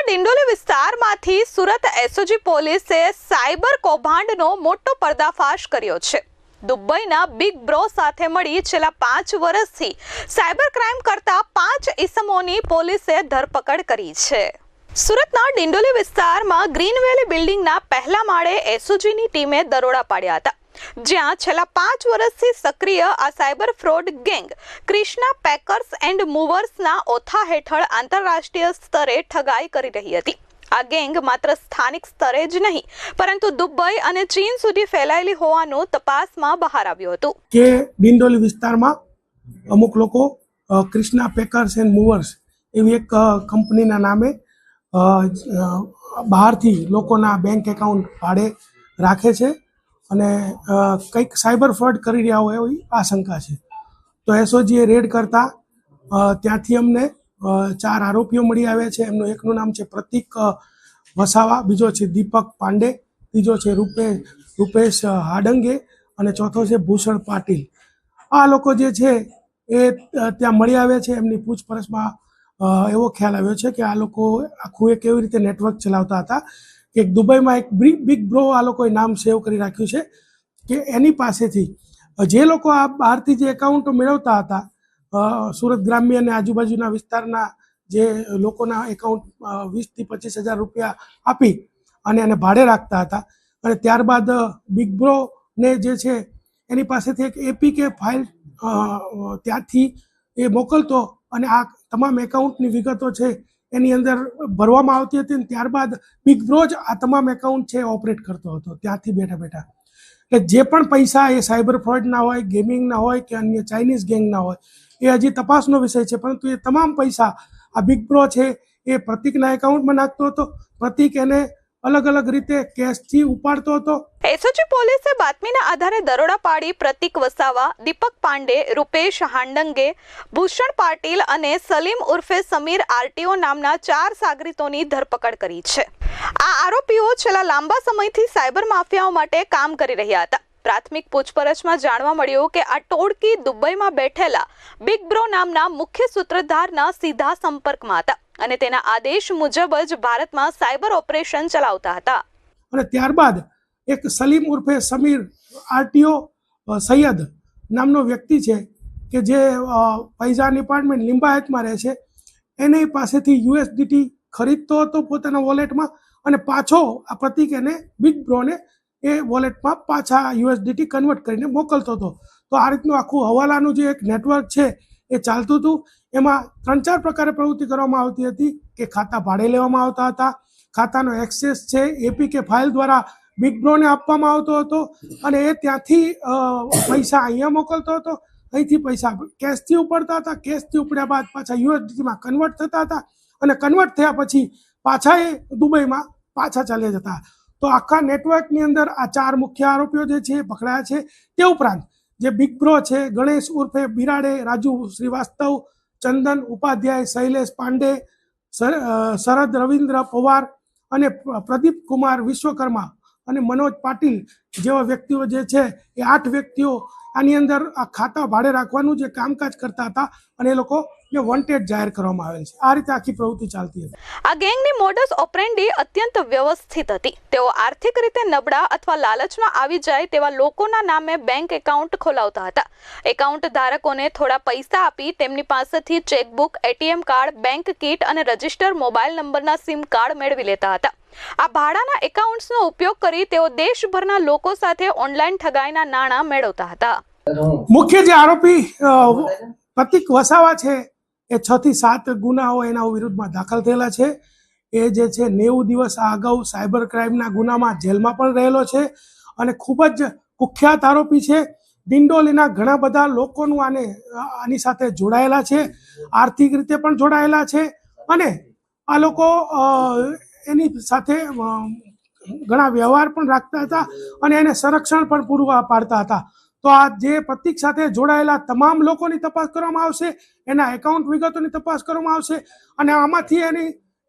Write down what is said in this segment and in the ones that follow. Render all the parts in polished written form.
ડિંડોલી વિસ્તારમાંથી સુરત એસઓજી પોલીસે સાયબર કૌભાંડનો મોટો પર્દાફાશ કર્યો છે। દુબઈના બિગ બ્રો સાથે મળી છેલ્લા 5 વર્ષથી સાયબર ક્રાઇમ કરતા 5 ઇસમોની પોલીસે ધરપકડ કરી છે। સુરતના ડિંડોલી વિસ્તારમાં ગ્રીન વેલી બિલ્ડિંગના પહેલા માળે એસઓજીની ટીમે દરોડા પાડ્યા હતા, જ્યાં છેલ્લા 5 વર્ષથી સક્રિય આ cyber fraud gang Krishna packers and મૂવર્સના ઓથા હેઠળ આંતરરાષ્ટ્રીય સ્તરે ઠગાઈ કરી રહી હતી। આ ગેંગ માત્ર સ્થાનિક સ્તરે જ નહીં, પરંતુ દુબઈ અને ચીન સુધી ફેલાયેલી હોવાનું તપાસમાં બહાર આવ્યું હતું કે ડિંડોલી વિસ્તારમાં અમુક લોકો ક્રિષ્ના પેકર્સ એન્ડ મૂવર્સ એવી એક કંપનીના નામે બહારથી લોકોના બેંક એકાઉન્ટ ભાડે રાખે છે અને કંઈક સાયબર ફ્રોડ કરી રહ્યા હોય એવી આશંકા છે। તો એસઓજીએ રેડ કરતા ત્યાંથી અમને 4 આરોપીઓ મળી આવ્યા છે। એમનું એકનું નામ છે પ્રતિક વસાવા, બીજો છે દીપક પાંડે, ત્રીજો છે રૂપેશ હાડંગે અને ચોથો છે ભૂષણ પાટીલ। આ લોકો જે છે એ ત્યાં મળી આવ્યા છે। એમની પૂછપરછમાં એવો ખ્યાલ આવ્યો છે કે આ લોકો આખું એક કેવી રીતે નેટવર્ક ચલાવતા હતા કે દુબઈમાં એક બિગ બ્રો આ લોકોએ નામ સેવ કરી રાખ્યું છે કે એની પાસેથી જે લોકો આ બહારથી જે એકાઉન્ટો મેળવતા હતા, સુરત ગ્રામ્ય અને આજુબાજુના વિસ્તારના જે લોકોના એકાઉન્ટ 20 થી 25 હજાર રૂપિયા આપી અને એને ભાડે રાખતા હતા અને ત્યારબાદ બિગ બ્રોને જે છે એની પાસેથી એક એપીકે ફાઇલ ત્યાંથી એ મોકલતો અને આ તમામ એકાઉન્ટની વિગતો છે એની અંદર ભરવામાં આવતી હતી અને ત્યારબાદ બિગ બ્રો જ આ તમામ એકાઉન્ટ છે ઓપરેટ કરતો હતો ત્યાંથી બેઠા બેઠા। એટલે જે પણ પૈસા એ સાયબર ફ્રોડના હોય, ગેમિંગના હોય કે અન્ય ચાઇનીઝ ગેંગના હોય, એ હજી તપાસનો વિષય છે, પરંતુ એ તમામ પૈસા આ બિગ બ્રો છે એ પ્રતિકના એકાઉન્ટમાં નાખતો હતો। પ્રતિક એને અલગ અલગ રીતે કેશથી ઉપાડતો હતો। એસઓજી પોલીસે બાતમીના આધારે દરોડા પાડી પ્રતિક વસાવા, દીપક પાંડે, રૂપેશ હાંડંગે, ભૂષણ પાટીલ અને સલીમ ઉર્ફે સમીર આરટીઓ નામના 4 સાગરીતોની ધરપકડ કરી છે। આ આરોપીઓ છેલ્લા લાંબા સમયથી સાયબર માફિયાઓ માટે કામ કરી રહ્યા હતા। પ્રાથમિક પૂછપરછમાં જાણવા મળ્યું કે આ ટોળકી દુબઈમાં બેઠેલા બિગ બ્રો નામના મુખ્ય સૂત્રધારના સીધા સંપર્કમાં હતા અને તેના આદેશ મુજબ જ ભારતમાં સાયબર ઓપરેશન ચલાવતા હતા। અને ત્યારબાદ એક સલીમ ઉર્ફે સમીર આરટીઓ સૈયદ નામનો વ્યક્તિ છે કે જે ફૈઝાન એપાર્ટમેન્ટ લિંબાયતમાં રહે છે, એની પાસેથી યુએસડીટી ખરીદતો હતો પોતાના વોલેટમાં અને પાછો આ પ્રતિક એને બિગ બ્રોને એ વોલેટમાં પાછા યુએસડીટી કન્વર્ટ કરીને મોકલતો હતો। તો આ રીતનું આખું હવાલાનું જે એક નેટવર્ક છે એ ચાલતું હતું। એમાં 3-4 પ્રકારે પ્રવૃત્તિ કરવામાં આવતી હતી કે ખાતા ભાડે લેવામાં આવતા હતા, ખાતાનો એક્સેસ છે એપીકે ફાઇલ દ્વારા બિગ બ્રોને આપવામાં આવતો હતો અને એ ત્યાંથી પૈસા અહીંયા મોકલતો હતો, અહીંથી પૈસા કેશથી ઉપાડતા હતા, કેશથી ઉપડ્યા બાદ પાછા યુએસડીટીમાં કન્વર્ટ થતા હતા અને કન્વર્ટ થયા પછી પાછા એ દુબઈમાં પાછા ચાલ્યા જતા। તો આખા નેટવર્કની અંદર આ 4 મુખ્ય આરોપીઓ જે છે પકડાયા છે। તે ઉપરાંત જે બિગ બ્રો છે, ગણેશ ઉર્ફે બિરાડે, રાજુ શ્રીવાસ્તવ, ચંદન ઉપાધ્યાય, શૈલેષ પાંડે, શરદ રવિન્દ્ર પવાર અને પ્રદીપ કુમાર વિશ્વકર્મા અને મનોજ પાટીલ જેવા વ્યક્તિઓ જે છે એ 8 વ્યક્તિઓ આની અંદર આ ખાતા ભાડે રાખવાનું જે કામકાજ કરતા હતા અને એ લોકો વોન્ટેડ જાહેર કરવામાં આવેલ છે। આ રીતે આખી પ્રવૃત્તિ ચાલતી હતી। આ ગેંગની મોડસ ઓપરેન્ડી અત્યંત વ્યવસ્થિત હતી। તેઓ આર્થિક રીતે નબળા અથવા લાલચમાં આવી જાય તેવા લોકોના નામે બેંક એકાઉન્ટ ખોલાવતા હતા। એકાઉન્ટ ધારકોને થોડા પૈસા આપી તેમની પાસેથી chequebook, ATM card, bank kit અને રજિસ્ટર મોબાઈલ નંબરના સિમ કાર્ડ મેળવી લેતા હતા। આ ભાડાના એકાઉન્ટ્સનો ઉપયોગ કરી તેઓ દેશભરના લોકો સાથે ઓનલાઈન ઠગાઈના નાણાં મેળવતા હતા। મુખ્ય જે આરોપી પ્રતિક વસાવા છે એ 6 થી 7 ગુનાઓ એના વિરુદ્ધમાં દાખલ થયેલા છે। એ જે છે 90 દિવસ અગાઉ સાયબર ક્રાઇમના ગુનામાં જેલમાં પણ રહેલો છે અને ખૂબ જ કુખ્યાત આરોપી છે। ડિંડોલીના ઘણા બધા લોકોનું આની સાથે જોડાયેલા છે, આર્થિક રીતે પણ જોડાયેલા છે અને આ લોકો એની સાથે ઘણા વ્યવહાર પણ રાખતા હતા અને એને સંરક્ષણ પણ પૂરું પાડતા હતા। તો આ જે પ્રતિક સાથે જોડાયેલા તમામ લોકોની તપાસ કરવામાં આવશે, એના એકાઉન્ટ વિગતોની તપાસ કરવામાં આવશે અને આમાંથી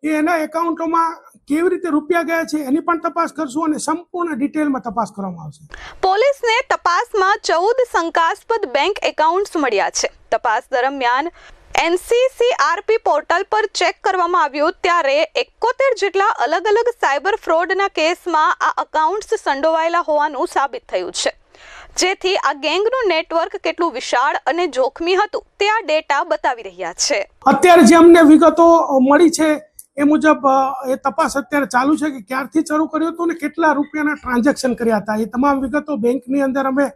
એના એકાઉન્ટોમાં કેવી રીતે રૂપિયા ગયા છે એની પણ તપાસ કરશું અને સંપૂર્ણ ડિટેલમાં તપાસ કરવામાં આવશે। પોલીસને તપાસમાં 14 શંકાસ્પદ બેંક એકાઉન્ટ્સ મળ્યા છે। તપાસ દરમિયાન NCCRP પોર્ટલ પર ચેક કરવામાં આવ્યું ત્યારે 71 જેટલા અલગ અલગ સાયબર ફ્રોડના કેસમાં આ અકાઉન્ટ્સ સંડોવાયેલા હોવાનું સાબિત થયું છે, જેથી આ ગેંગનું નેટવર્ક કેટલું વિશાળ અને જોખમી હતું તે આ ડેટા બતાવી રહ્યા છે. અત્યારે જે અમને વિગતો મળી છે એ મુજબ એ તપાસ અત્યારે ચાલુ છે કે ક્યારથી શરૂ કર્યું હતું ને કેટલા રૂપિયાના ટ્રાન્ઝેક્શન કર્યા હતા. એ તમામ વિગતો બેંકની અંદર અમે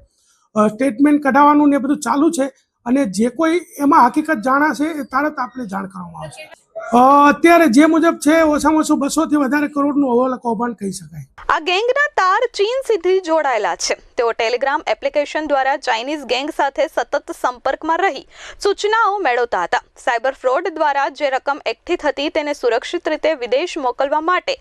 સ્ટેટમેન્ટ કઢાવવાનું ને બધું ચાલુ છે અને જે કોઈ એમાં હકીકત જાણાશે એ તરત આપણે જાણ કરવામાં આવશે. અત્યારે જે મુજબ છે ઓછામાં ઓછું 200 થી વધારે કરોડનું કૌભાંડ કહી શકાય. આ ગેંગના તાર ચીન સુધી જોડાયેલા છે. તેઓ ટેલિગ્રામ એપ્લિકેશન દ્વારા ચાઇનીઝ ગેંગ સાથે સતત સંપર્કમાં રહી સૂચનાઓ મેળવતા હતા. સાયબર ફ્રોડ દ્વારા જે રકમ એકઠી થતી તેને સુરક્ષિત રીતે વિદેશ મોકલવા માટે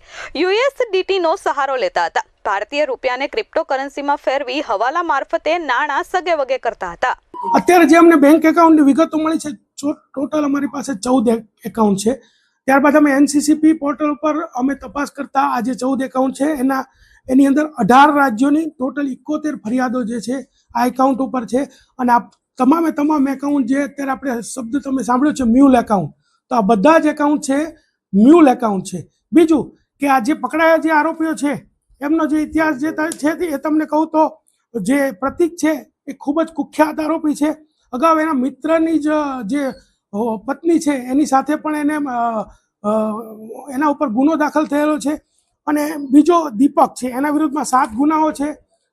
USDTનો સહારો લેતા હતા. ભારતીય રૂપિયાને ક્રિપ્ટોકરન્સીમાં ફેરવી હવાલા મારફતે નાણાં સગે વગે કરતા હતા. અત્યારે જે અમને બેંક એકાઉન્ટની વિગતો મળી છે, ટોટલ અમારી પાસે 14 એકાઉન્ટ છે. ત્યારબાદ અમે NCCP પોર્ટલ ઉપર અમે તપાસ કરતા આ જે 14 એકાઉન્ટ છે એની અંદર 18 રાજ્યોની ટોટલ 71 ફરિયાદો જે છે આ એકાઉન્ટ ઉપર છે. અને આ તમામ એકાઉન્ટ જે અત્યારે આપણે શબ્દ તમે સાંભળ્યો છે મ્યુલ એકાઉન્ટ, તો આ બધા જ એકાઉન્ટ છે મ્યુલ એકાઉન્ટ છે. બીજું કે આ જે પકડાયા જે આરોપીઓ છે એમનો જે ઇતિહાસ જે છે એ તમને કહું તો જે પ્રતીક છે એ ખૂબ જ કુખ્યાત આરોપી છે. અગાઉ એના મિત્રની જે પત્ની છે એની સાથે પણ એના ઉપર ગુનો દાખલ થયેલો છે. અને બીજો દીપક છે એના વિરુદ્ધમાં 7 ગુનાઓ છે.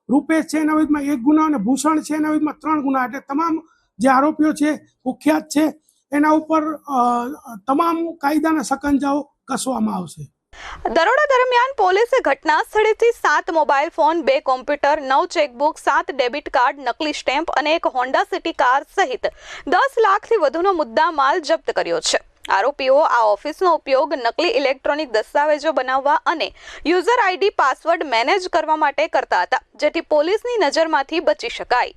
રૂપેશ છે એના વિરુદ્ધમાં 1 ગુનો અને ભૂષણ છે એના વિરુદ્ધમાં 3 ગુના. એટલે તમામ જે આરોપીઓ છે કુખ્યાત છે એના ઉપર તમામ કાયદાના સકંજાઓ કસવામાં આવશે. દરોડા દરમિયાન પોલીસે ઘટના સ્થળેથી 7 mobile phone, 2 computer, 9 chequebook, 7 debit card, નકલી સ્ટેમ્પ અને એક હોન્ડા સિટી કાર સહિત 10 લાખથી વધુનો મુદ્દામાલ જપ્ત કર્યો છે. આરોપીઓ આ ઓફિસનો ઉપયોગ નકલી ઇલેક્ટ્રોનિક દસ્તાવેજો બનાવવા અને યુઝર ID પાસવર્ડ મેનેજ કરવા માટે કરતા હતા, જેથી પોલીસની નજરમાંથી બચી શકાય.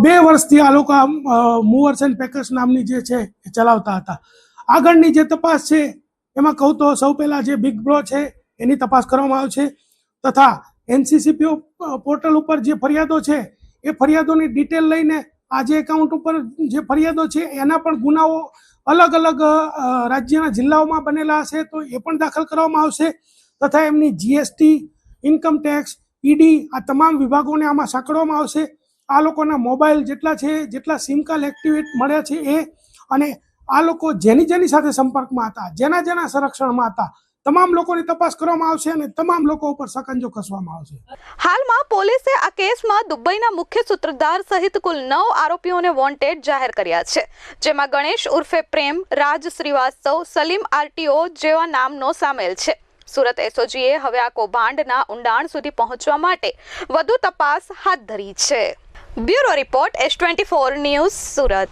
2 વર્ષથી આ લોકો મૂવર્સ એન્ડ પેકર્સ નામની જે છે એ ચલાવતા હતા. આગળની જે તપાસ છે એમાં કહું તો સૌ પહેલા જે બિગ બ્રો છે એની તપાસ કરવામાં આવશે, તથા NCCP પોર્ટલ ઉપર જે ફરિયાદો છે એ ફરિયાદોની ડિટેલ લઈને આ જે એકાઉન્ટ ઉપર જે ફરિયાદો છે એના પણ ગુનાઓ અલગ અલગ રાજ્યના જિલ્લાઓમાં બનેલા હશે તો એ પણ દાખલ કરવામાં આવશે. તથા એમની GST, ઇન્કમ ટેક્સ, ED આ તમામ વિભાગોને આમાં સાંકળવામાં આવશે. આ લોકોના મોબાઈલ જેટલા છે, જેટલા સિમ કાર્ડ એક્ટિવેટ મળ્યા છે એ, અને આ લોકો જેની સાથે સંપર્કમાં હતા, જેના સંરક્ષણમાં હતા, તમામ લોકોની તપાસ કરવામાં આવશે અને તમામ લોકો ઉપર સકંજો કસવામાં આવશે. હાલમાં પોલીસે આ કેસમાં દુબઈના મુખ્ય સૂત્રધાર સહિત કુલ 9 આરોપીઓને વોન્ટેડ જાહેર કર્યા છે, જેમાં ગણેશ ઉર્ફે પ્રેમ, રાજ શ્રીવાસ્તવ, સલીમ RTO જેવા નામનો સામેલ છે. સુરત SOGએ હવે આ કૌભાંડના ઊંડાણ સુધી પહોંચવા માટે વધુ તપાસ હાથ ધરી છે. Bureau report S24 news, Surat.